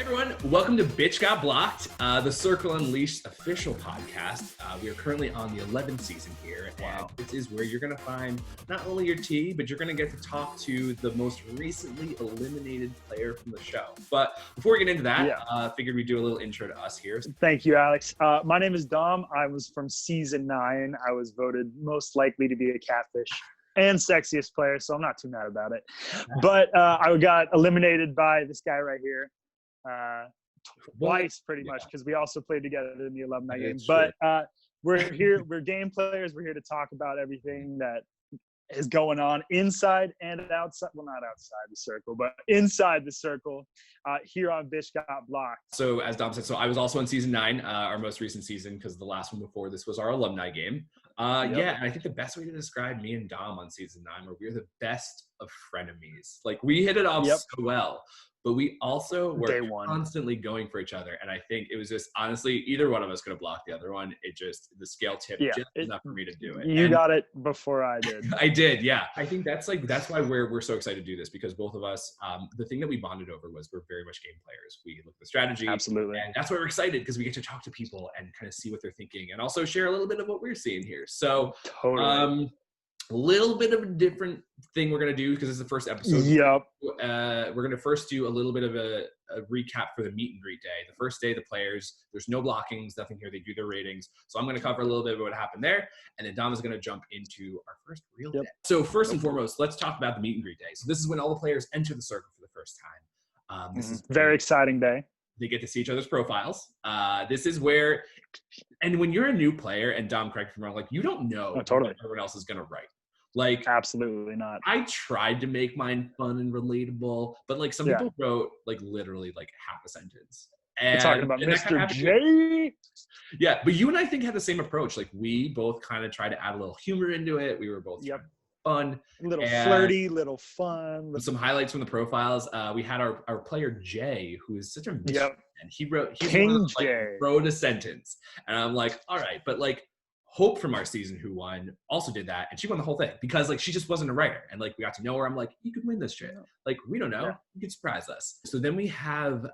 everyone, welcome to Bitch Got Blocked, the Circle Unleashed official podcast. We are currently on the 11th season here, and this is where you're going to find not only your tea, but you're going to get to talk to the most recently eliminated player from the show. But before we get into that, figured we'd do a little intro to us here. Thank you, Alex. My name is Dom. I was from season 9. I was voted most likely to be a catfish and sexiest player, so I'm not too mad about it. But I got eliminated by this guy right here. Twice pretty much, because we also played together in the alumni game. But we're here, we're game players. We're here to talk about everything that is going on inside and outside. Well, not outside the circle, but inside the circle here on Bitch Got Blocked. So as Dom said, so I was also in season 9, our most recent season, because the last one before this was our alumni game. Yeah, and I think the best way to describe me and Dom on season 9 were we're the best of frenemies. Like, we hit it off so well. But we also were constantly going for each other. And I think it was just, honestly, either one of us could have blocked the other one. It just, the scale tipped just enough for me to do it. You got it before I did. I did, yeah. I think that's why we're so excited to do this, because both of us, the thing that we bonded over was we're very much game players. We look at the strategy. Absolutely. And that's why we're excited, because we get to talk to people and kind of see what they're thinking and also share a little bit of what we're seeing here. So, totally. A little bit of a different thing we're going to do, because it's the first episode. Yep. We're going to first do a little bit of a recap for the meet and greet day. The first day, the players, there's no blockings, nothing here. They do their ratings. So I'm going to cover a little bit of what happened there. And then Dom is going to jump into our first real day. So first and foremost, let's talk about the meet and greet day. So this is when all the players enter the circle for the first time. This is very exciting day. They get to see each other's profiles. This is where, and when you're a new player, and Dom, correct me if I'm wrong, like, you don't know what everyone else is going to write. Like, absolutely not. I tried to make mine fun and relatable, but like some people wrote like literally like half a sentence. And we're talking about Mr. J. Yeah, but you and I think had the same approach. Like, we both kind of tried to add a little humor into it. We were both fun, a little flirty, little fun. Some highlights from the profiles. We had our player Jay, who is such a and he wrote wrote a sentence, and I'm like, all right, but like, Hope from our season, who won, also did that, and she won the whole thing because like she just wasn't a writer, and like we got to know her. I'm like, you could win this shit. Like, we don't know, you could surprise us. So then we have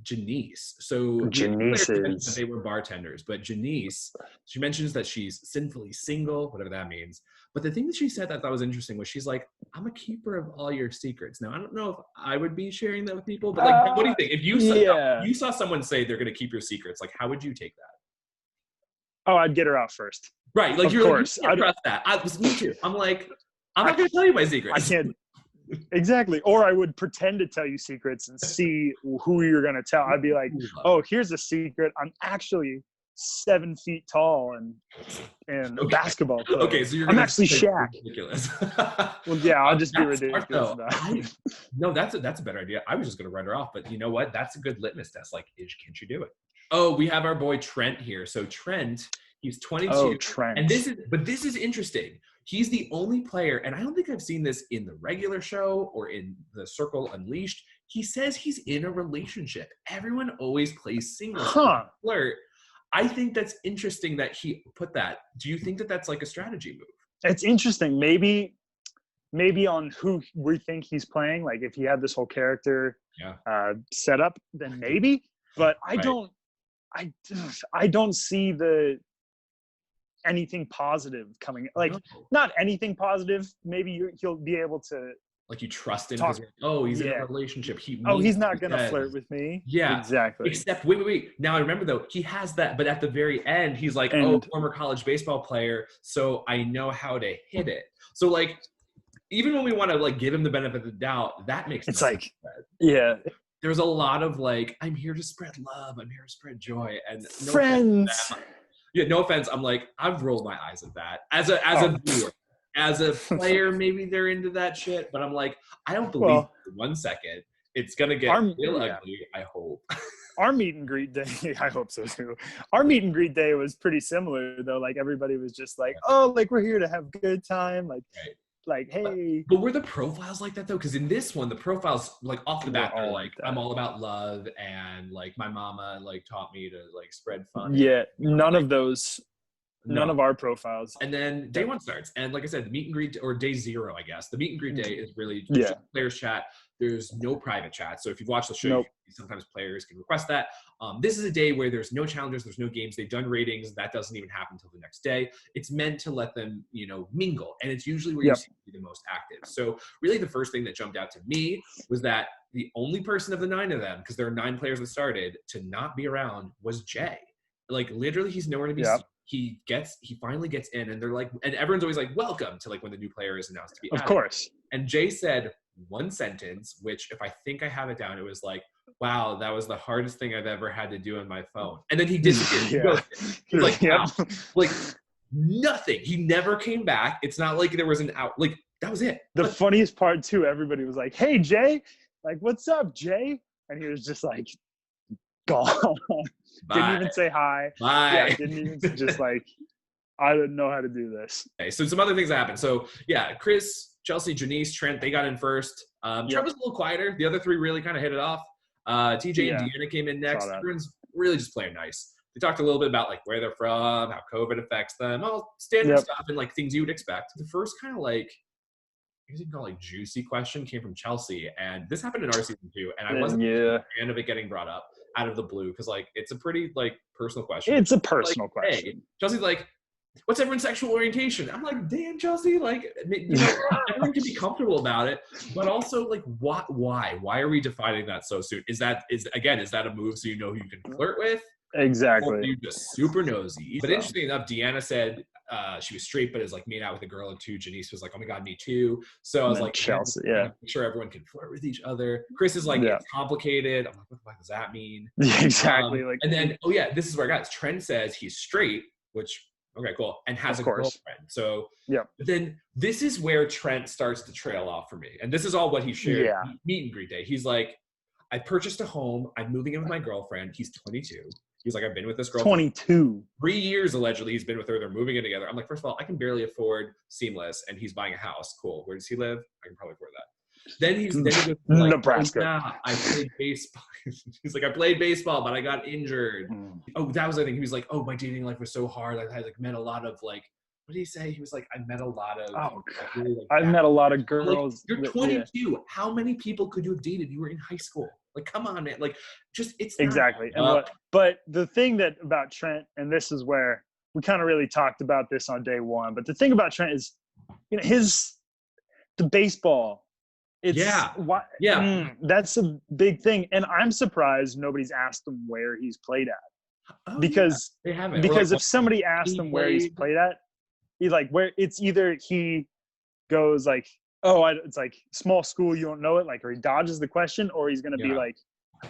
Janice. So Janice, they were bartenders, but Janice, she mentions that she's sinfully single, whatever that means. But the thing that she said that I thought was interesting was she's like, I'm a keeper of all your secrets. Now, I don't know if I would be sharing that with people, but like, what do you think? If you saw someone say they're going to keep your secrets, like, how would you take that? Oh, I'd get her out first. Right. Like, you're like, you trust that. Me too. I'm like, I'm not going to tell you my secrets. I can't. Exactly. Or I would pretend to tell you secrets and see who you're going to tell. I'd be like, oh, here's a secret. I'm actually 7 feet tall and a basketball player. Okay, so I'm actually Shaq. Ridiculous. Well, yeah, I'll just be ridiculous. No, that's a better idea. I was just going to write her off, but you know what? That's a good litmus test. Like, can she do it? Oh, we have our boy Trent here. So Trent, he's 22. Oh, Trent. And this is interesting. He's the only player, and I don't think I've seen this in the regular show or in the Circle Unleashed. He says he's in a relationship. Everyone always plays single. Flirt. I think that's interesting that he put that. Do you think that that's like a strategy move? It's interesting. Maybe on who we think he's playing. Like, if he had this whole character set up, then maybe. But I don't see anything positive coming. Like, not anything positive. Maybe he'll be able to. Like, you trust him because he's in a relationship. He's not going to flirt with me. Yeah, exactly. Except, wait. Now I remember, though, he has that, but at the very end, he's like, former college baseball player, so I know how to hit it. So, like, even when we want to, like, give him the benefit of the doubt, that makes sense. It's like, there's a lot of, like, I'm here to spread love. I'm here to spread joy. And no friends. No offense. I'm like, I've rolled my eyes at that. As a viewer. As a player, maybe they're into that shit, but I'm like, I don't believe for 1 second it's gonna get real ugly. I hope. Our meet and greet day, I hope so too. Our meet and greet day was pretty similar though. Like, everybody was just like, oh, like, we're here to have a good time. Like, like, hey. But were the profiles like that though? Because in this one, the profiles, like, off the bat, are like, I'm all about love, and like, my mama like taught me to like spread fun. Yeah, none of those None of our profiles. And then day one starts. And like I said, the meet and greet, or day zero, I guess. The meet and greet day is really just players chat. There's no private chat. So if you've watched the show, sometimes players can request that. This is a day where there's no challenges, there's no games. They've done ratings. That doesn't even happen until the next day. It's meant to let them, mingle. And it's usually where you see the most active. So really the first thing that jumped out to me was that the only person of the 9 of them, because there are 9 players that started, to not be around was Jay. Like literally he's nowhere to be seen. He finally gets in, and they're like, and everyone's always like, welcome to like when the new player is announced to be added. Of course. And Jay said one sentence, which if I think I have it down, it was like, wow, that was the hardest thing I've ever had to do on my phone. And then he disappeared. He's like, wow. Like nothing. He never came back. It's not like there was an out, like that was it. The funniest part too, everybody was like, hey Jay, like, what's up, Jay? And he was just like, gone. Bye. Didn't even say hi. Bye. Yeah, didn't even just like, I didn't know how to do this. Okay, so some other things that happened. So yeah, Chris, Chelsea, Janice, Trent, they got in first. Trent was a little quieter. The other 3 really kind of hit it off. TJ and Deanna came in next. Everyone's really just playing nice. They talked a little bit about like where they're from, how COVID affects them, all standard stuff and like things you would expect. The first kind of like, I guess you can call it like juicy question came from Chelsea, and this happened in our season too. And I wasn't a fan of it getting brought up out of the blue because like it's a pretty like personal question. It's a personal question. Hey, Chelsea's like, what's everyone's sexual orientation? I'm like, damn, Chelsea, like, everyone can be comfortable about it, but also like, why are we defining that so soon? Is that a move so you know who you can flirt with? Exactly. Or are you just super nosy? But interestingly enough, Deanna said she was straight, but is like made out with a girl, and 2. Janice was like, oh my god, me too. So I was like, Chelsea, make sure everyone can flirt with each other. Chris is like, it's complicated. I'm like, what the fuck does that mean? Exactly. And then, this is where I got. Trent says he's straight, which okay, cool, and has a girlfriend. So then this is where Trent starts to trail off for me, and this is all what he shared. Meet and greet day. He's like, I purchased a home. I'm moving in with my girlfriend. He's 22. He's like, I've been with this girl 22. 3 years, allegedly, he's been with her. They're moving in together. I'm like, first of all, I can barely afford Seamless, and he's buying a house. Cool. Where does he live? I can probably afford that. Then he goes like, Nebraska. Oh, yeah, I played baseball. He's like, I played baseball, but I got injured. Oh, that was the thing. He was like, oh, my dating life was so hard. I had like met a lot of like, what did he say? He was like, I met a lot of. Oh, God. Really, like, I met a lot of girls. Like, you're 22. Yeah. How many people could you have dated? You were in high school. Like, come on, man. Like, just it's exactly. But the thing that about Trent, and this is where we kind of really talked about this on day one. But the thing about Trent is, the baseball. That's a big thing, and I'm surprised nobody's asked him where he's played at, because they haven't. Because if somebody asked him where he's played at, he's like, where it's either he goes like, it's like small school, you don't know it, like, or he dodges the question, or he's gonna be like,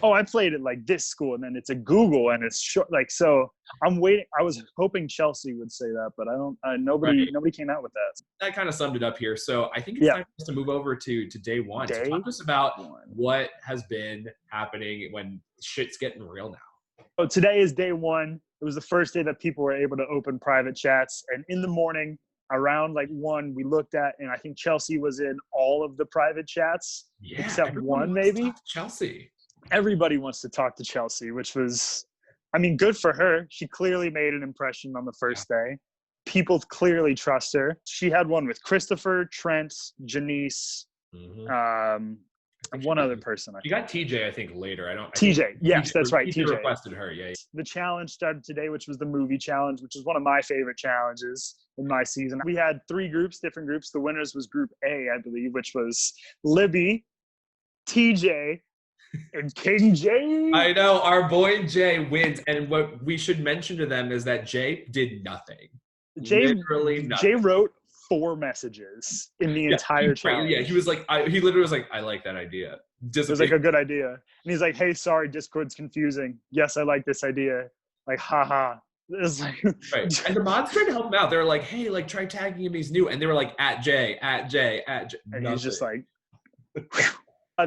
oh, I played at like this school, and then it's a Google and it's short. Like, so I'm waiting. I was hoping Chelsea would say that, but I don't. Nobody came out with that. That kind of summed it up here. So I think it's time for us to move over to day one. So talk to us about what has been happening when shit's getting real now. So today is day one. It was the first day that people were able to open private chats, and in the morning around like 1, we looked at, and I think Chelsea was in all of the private chats except one, maybe. Chelsea. Everybody wants to talk to Chelsea, which was, I mean, good for her. She clearly made an impression on the first day. People clearly trust her. She had one with Christopher, Trent, Janice, and one other person. You got TJ, I think, later. TJ, yes, that's right. TJ requested her. Yeah. The challenge started today, which was the movie challenge, which is one of my favorite challenges in my season. We had 3 groups, different groups. The winners was Group A, I believe, which was Libby, TJ, and King Jay. I know, our boy Jay wins, and what we should mention to them is that Jay did nothing. Literally nothing. Jay wrote 4 messages in the entire challenge. Yeah, he was like, he literally was like, I like that idea. It was like a good idea, and he's like, hey, sorry, Discord's confusing. Yes, I like this idea. Like, haha. It's like, right. And the mods tried to help him out. They were like, hey, like, try tagging him. He's new, and they were like, at Jay. And he's just like.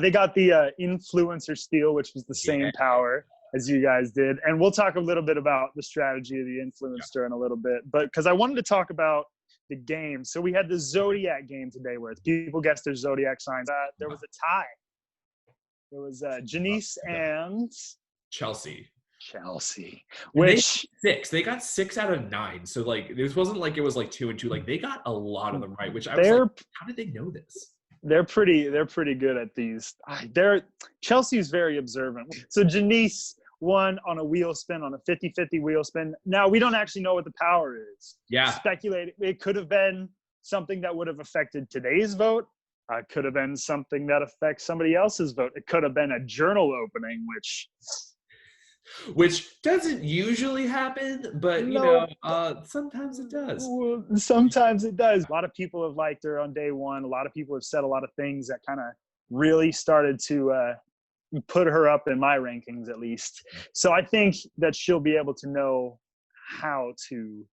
They got the influencer steal, which was the same power as you guys did. And we'll talk a little bit about the strategy of the influencer in a little bit. But because I wanted to talk about the game. So we had the Zodiac game today where people guessed their Zodiac signs. There was a tie. There was Janice and Chelsea. Chelsea. Which they got 6 out of 9. So like this wasn't like it was like 2 and 2. Like they got a lot of them right, which I was like, how did they know this? They're pretty good at these. Chelsea's very observant. So Janice won on a wheel spin, on a 50-50 wheel spin. Now we don't actually know what the power is. Yeah. Speculate. It could have been something that would have affected today's vote. It could have been something that affects somebody else's vote. It could have been a journal opening, which doesn't usually happen, but you know, sometimes it does. Sometimes it does. A lot of people have liked her on day one. A lot of people have said a lot of things that kind of really started to put her up in my rankings, at least. So I think that she'll be able to know how to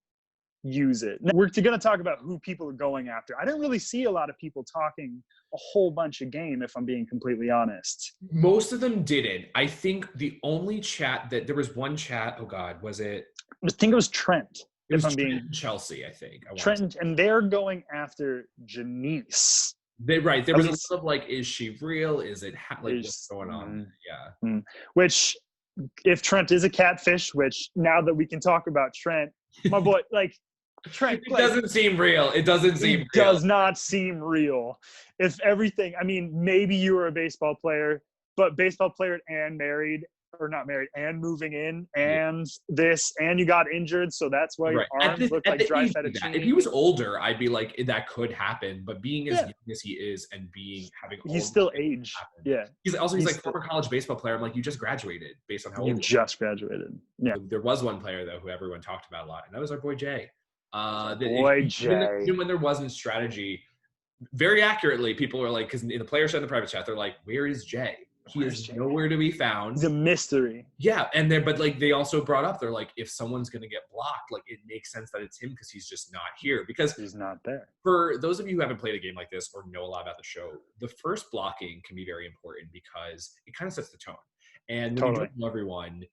use it. We're going to talk about who people are going after. I didn't really see a lot of people talking a whole bunch of game, if I'm being completely honest. Most of them didn't. I think the only chat that there was one chat. Oh God, was it? I think it was Trent. It was Trent and Chelsea, I think. Trent, and they're going after Janice. There was a lot of like, is she real? Is it what's going on? Yeah. Which, if Trent is a catfish, which now that we can talk about Trent, my boy, like Trent, it doesn't seem real. It doesn't seem real. Does not seem real. If everything, I mean, maybe you were a baseball player, but baseball player and married, or not married, and moving in, and this, and you got injured, so that's why your arms look like dry fettuccine. If he was older, I'd be like, that could happen. But being as young as he is, and having he's still age. Yeah. He's like former college baseball player. I'm like, you just graduated based on how old you just graduated. Yeah. There was one player though who everyone talked about a lot, and that was our boy Jay. Jay. Even when there wasn't strategy, very accurately, people were like, because in the player chat and the private chat, they're like, where is Jay? He is nowhere to be found. He's a mystery. Yeah, but like they also brought up, they're like, if someone's gonna get blocked, like it makes sense that it's him because he's just not here. Because he's not there. For those of you who haven't played a game like this or know a lot about the show, the first blocking can be very important because it kind of sets the tone. And when you don't know everyone,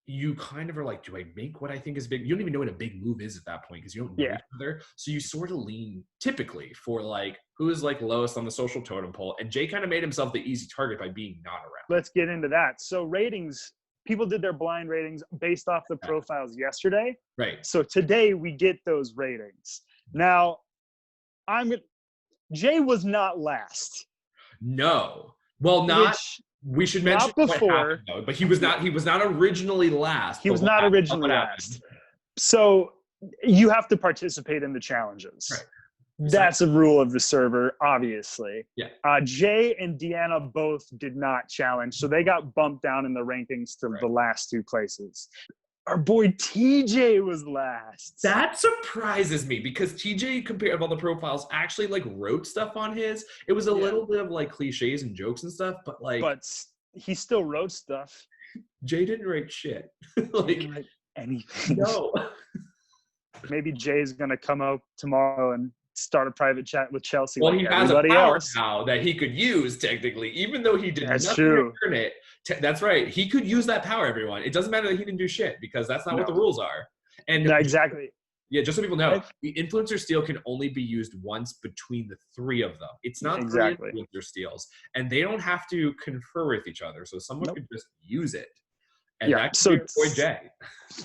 you kind of are like, do I make what I think is big? You don't even know what a big move is at that point because you don't know each other. So you sort of lean typically for like, who is like lowest on the social totem pole. And Jay kind of made himself the easy target by being not around. Let's get into that. So ratings, people did their blind ratings based off the profiles yesterday. Right. So today we get those ratings. Now, Jay was not last. No. Well, we should mention not before, what happened, though, but he was not originally last. He was not originally last. So you have to participate in the challenges. Right. That's a rule of the server, obviously. Yeah. Jay and Deanna both did not challenge, so they got bumped down in the rankings to the last 2 places. Our boy TJ was last. That surprises me because TJ, compared to all the profiles, actually like wrote stuff on his. It was a little bit of like cliches and jokes and stuff, but he still wrote stuff. Jay didn't write shit. He didn't write anything. No. Maybe Jay's gonna come out tomorrow and start a private chat with Chelsea. Well, he has a power now that he could use technically, even though he did nothing to earn it. That's right. He could use that power, everyone. It doesn't matter that he didn't do shit because that's not what the rules are. And exactly. Yeah, just so people know, the influencer steal can only be used once between the 3 of them. It's not exactly 3 influencer steals, and they don't have to confer with each other. So someone could just use it. And that could be boy Jay.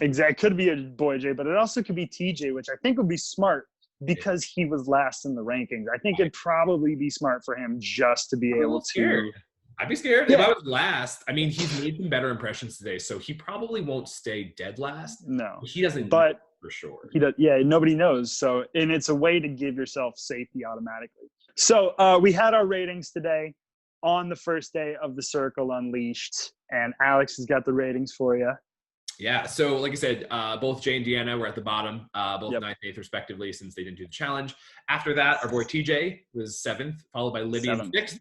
Exactly. Could be a boy Jay, but it also could be TJ, which I think would be smart because he was last in the rankings. I think it'd probably be smart for him just to be able to. I'd be scared if I was last. I mean, he's made some better impressions today, so he probably won't stay dead last. No. He doesn't know for sure. He does, nobody knows. So, and it's a way to give yourself safety automatically. So we had our ratings today on the first day of the Circle Unleashed, and Alex has got the ratings for you. Yeah, so like I said, both Jay and Deanna were at the bottom, both 9th and 8th respectively, since they didn't do the challenge. After that, our boy TJ was 7th, followed by Libby in 6th.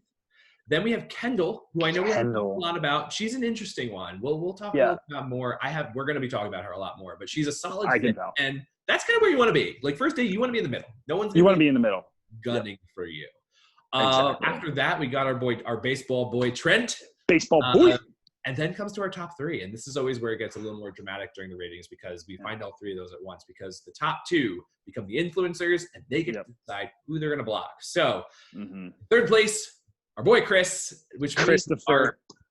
Then we have Kendall, who I know we have a lot about. She's an interesting one. We'll talk a little about more. We're going to be talking about her a lot more, but she's a solid fit, and that's kind of where you want to be. Like first day, you want to be in the middle. No one's you want to be in the middle, gunning for you. After that, we got our baseball boy Trent. Baseball boy. And then comes to our top 3, and this is always where it gets a little more dramatic during the ratings because we find all 3 of those at once because the top 2 become the influencers, and they get to decide who they're going to block. So, 3rd place. Our boy Chris, which means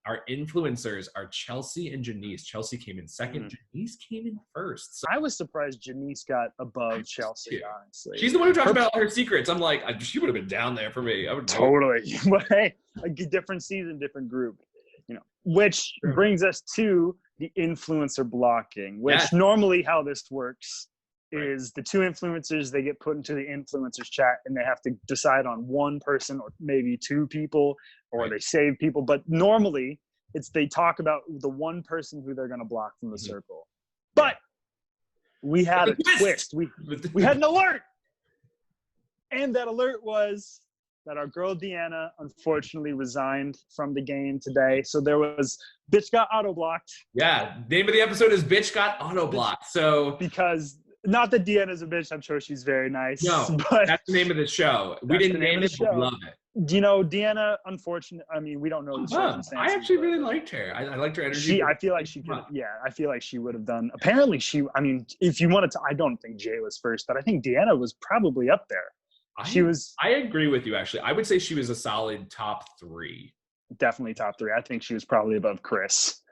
our influencers are Chelsea and Janice. Chelsea came in second. Janice came in first. So I was surprised Janice got above Chelsea, honestly. She's the one who talked about all her secrets. I'm like, she would have been down there for me. I would totally. But hey, a different season, different group. Which brings us to the influencer blocking, which normally how this works is the two influencers, they get put into the influencers chat and they have to decide on one person or maybe two people, or they save people. But normally they talk about the one person who they're going to block from the circle. But we had a twist. We had an alert. And that alert was that our girl Deanna unfortunately resigned from the game today. So there was Bitch Got AutoBlocked. Yeah, name of the episode is Bitch Got AutoBlocked. So because not that Deanna's a bitch, I'm sure she's very nice. No, but that's the name of the show. We didn't name it, but we love it. Deanna, unfortunately, I mean, we don't know the circumstances. I actually really liked her. I liked her energy. I feel like she could. Yeah, I feel like she would have done. Apparently, if you wanted to, I don't think Jay was first, but I think Deanna was probably up there. I agree with you, actually. I would say she was a solid top 3. Definitely top 3. I think she was probably above Chris.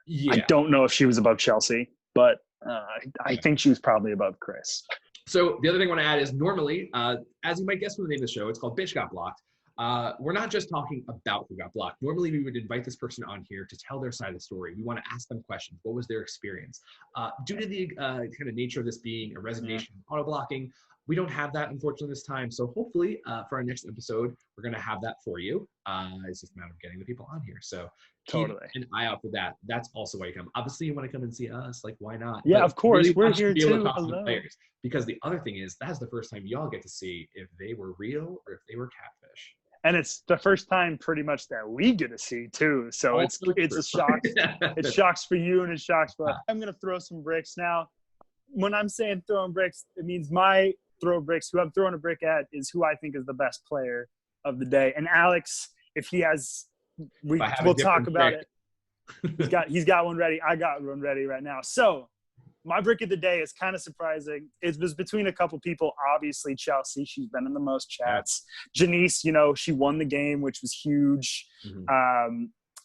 Yeah. I don't know if she was above Chelsea, but I think she was probably above Chris. So the other thing I want to add is normally, as you might guess from the name of the show, it's called Bitch Got Blocked. We're not just talking about who got blocked. Normally, we would invite this person on here to tell their side of the story. We want to ask them questions. What was their experience? Due to the kind of nature of this being a resignation, auto-blocking, we don't have that, unfortunately, this time. So hopefully, for our next episode, we're going to have that for you. It's just a matter of getting the people on here. So keep an eye out for that. That's also why you come. Obviously, you want to come and see us. Like, why not? Yeah, but of course. Really we're here too. Players. Because the other thing is, that's the first time y'all get to see if they were real or if they were catfish. And it's the first time pretty much that we get to see too. So it's a shock. It shocks for you and it shocks for us. I'm going to throw some bricks now. When I'm saying throwing bricks, it means my throw bricks. Who I'm throwing a brick at is who I think is the best player of the day. And Alex, if he has, we'll talk about it. He's got one ready. I got one ready right now. So my brick of the day is kind of surprising. It was between a couple people. Obviously, Chelsea. She's been in the most chats. Janice, she won the game, which was huge.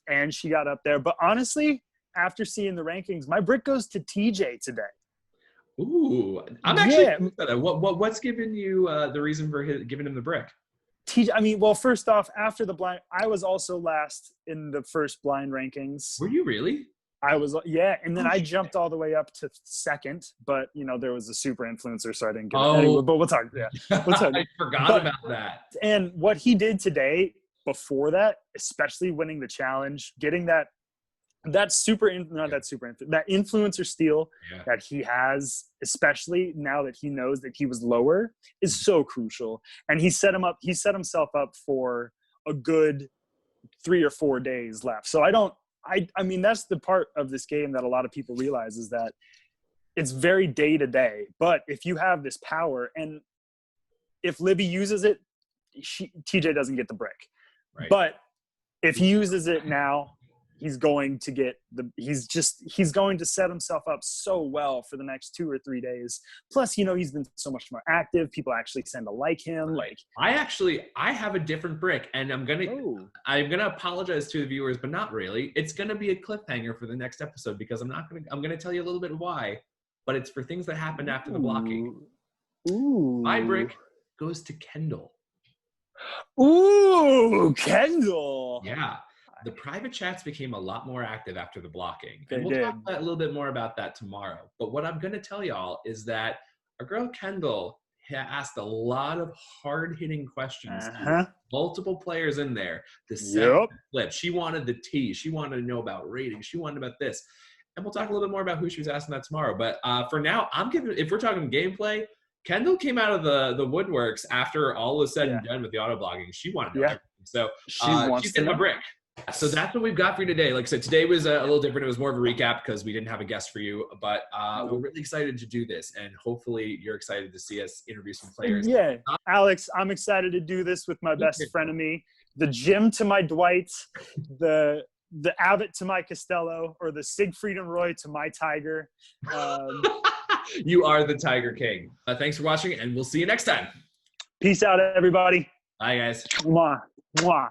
And she got up there. But honestly, after seeing the rankings, my brick goes to TJ today. Ooh, I'm actually what's giving you the reason for giving him the brick? TJ, well, first off, after the blind, I was also last in the first blind rankings. Were you really? I was, and then I jumped all the way up to second, but there was a super influencer, so I didn't get it. Anyway, but we'll talk. Yeah, we'll talk. I forgot about that. And what he did today, before that, especially winning the challenge, getting that influencer steal that he has, especially now that he knows that he was lower, is so crucial. And he set himself up for a good 3 or 4 days left. So I mean, that's the part of this game that a lot of people realize is that it's very day to day. But if you have this power, and if Libby uses it, TJ doesn't get the brick. Right. But if he uses it now, he's going to get he's going to set himself up so well for the next 2 or 3 days. Plus, he's been so much more active. People actually tend to like him. Like I have a different brick, and I'm gonna apologize to the viewers, but not really. It's gonna be a cliffhanger for the next episode because I'm gonna tell you a little bit why, but it's for things that happened after the blocking. Ooh. My brick goes to Kendall. Ooh, Kendall. Yeah. The private chats became a lot more active after the blocking. And we'll talk a little bit more about that tomorrow. But what I'm going to tell y'all is that our girl Kendall asked a lot of hard-hitting questions. Multiple players in there. The second flip. She wanted the tea. She wanted to know about ratings. She wanted about this. And we'll talk a little bit more about who she was asking that tomorrow. But for now, if we're talking gameplay, Kendall came out of the woodworks after all was said and done with the auto-blocking. She wanted to know everything. So she's getting a brick. So that's what we've got for you today. Like I said, today was a little different. It was more of a recap because we didn't have a guest for you, but we're really excited to do this, and hopefully you're excited to see us interview some players. Yeah, Alex, I'm excited to do this with my best friend of me, the Jim to my Dwight, the Abbott to my Costello, or the Siegfried and Roy to my Tiger. You are the Tiger King. Thanks for watching, and we'll see you next time. Peace out, everybody. Bye, guys. Mwah. Mwah.